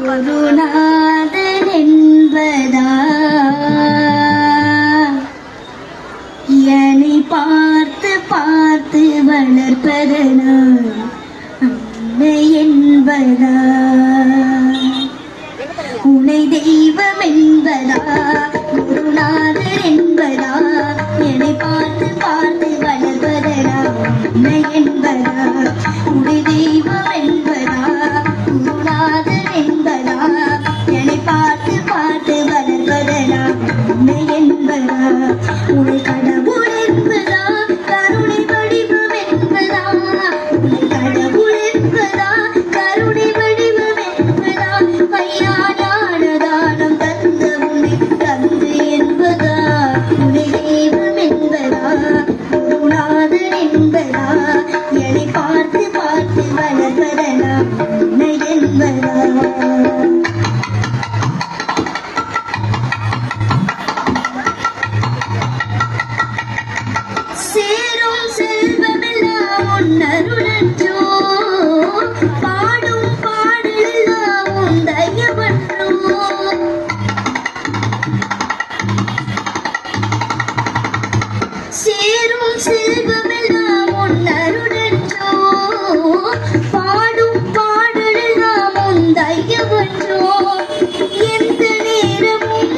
குருநாதன் என்பதா என்னை பார்த்து பார்த்து வளர்ப்பதனால் அன்னை என்பதா உனை தெய்வம் என்பதா குருநாதர் என்பதா என்னை பார்த்து பார்த்து வளர்ப்பதனா அன்னை என்பதா உனை தெய்வம் என்பதா குருநாதர் என்பதா என்னை பார்த்து பார்த்து வளர்ப்பதனா அன்னை என்பதா உனை கடவுள் என்பதா கருணை வடிவம் என்பதா உனை கடவுள் என்பதா கருணை வடிவம் என்பதா ஐயா ஞானதானம் தந்த உன்னை தந்து என்பதா உனை தெய்வம் என்பதா குருநாதன் என்பதா என்னை பார்த்து பார்த்து வளர்ப்பதனா உன்னை என்பதா சேரும் செல்வமெல்லாம் உன்னருளன்றோ பாடும் பாடலெல்லாம் உன் தயவன்றோ சேரும் செல்வமெல்லாம் உன்னருளன்றோ பாடும் பாடலெல்லாம் உன் தயவன்றோ எந்த நேரமும்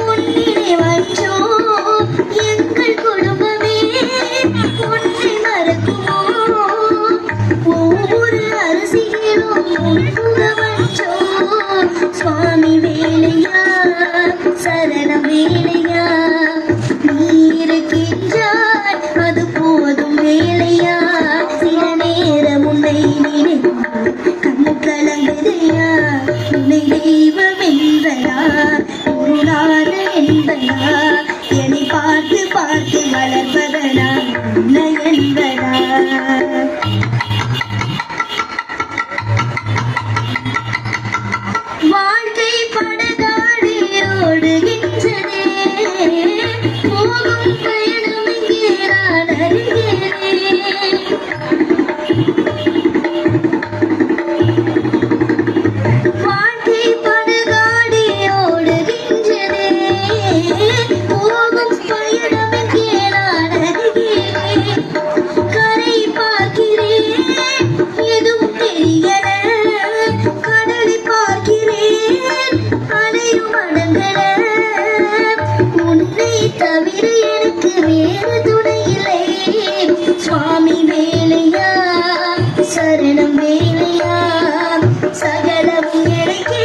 உன் நினைவன்றோ எங்கள் குடும்பமே உன்னை மறக்குமோ ஒவ்வொரு அரசியலும் உள்புகவன்றோ சுவாமி வேலையா சரணம் வேலையா நீ இருக்கின்றாய் அது போதும் வேலையா சில நேரம் உன்னை நினைக்கும் கண் கலங்குதையா உன்னை தெய்வம் என்பதா குருநாதன் என்பதா என்னை பார்த்து பார்த்து வளர்ப்பதனா உன்னை என்பதா வாழ்க்கை படகாடி ஓடுகின்றதே போகும் பயணம் இங்கே நான் அறிகிறேன் வாழ்க்கை படகாடி ஓடுகின்றதே போகும் பயணம் இங்கே நான் அறிகிறேன் கரை பார்க்கிறேன் எதுவும் தெரியல கடலை பார்க்கிறேன் அலையும் அடங்கல உன்னை தவிர எனக்கு வேறு துணை இல்லை சுவாமி வேலையா சரணம் வேலையா சகலமும் எனக்கே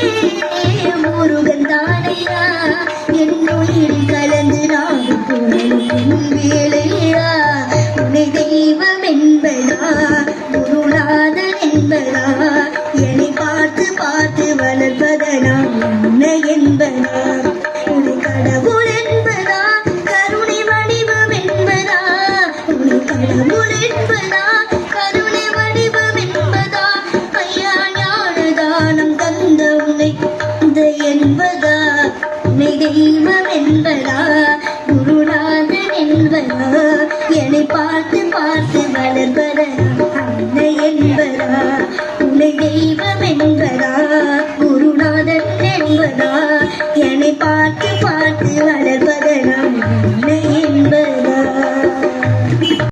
முருகன் தானையா என் உயிரில் கலந்து நான் புகழும் வேலையா உன்னை தெய்வம் என்பதா குருநாதன் என்பதா என்னை பார்த்து பார்த்து வளர்ப்பதனா உன்னை என்பதா உன்னை கடவுள் என்பதா கருணை வடிவம் என்பதா உன்னை கடவுள் என்பதா கருணை வடிவம் என்பதா ஐயா ஞானதானம் தந்த உன்னை என்பதா உன்னை தெய்வம் என்பதா குருநாதன் என்பதா என்னை பார்த்து பார்த்து வளர்ப்பதனா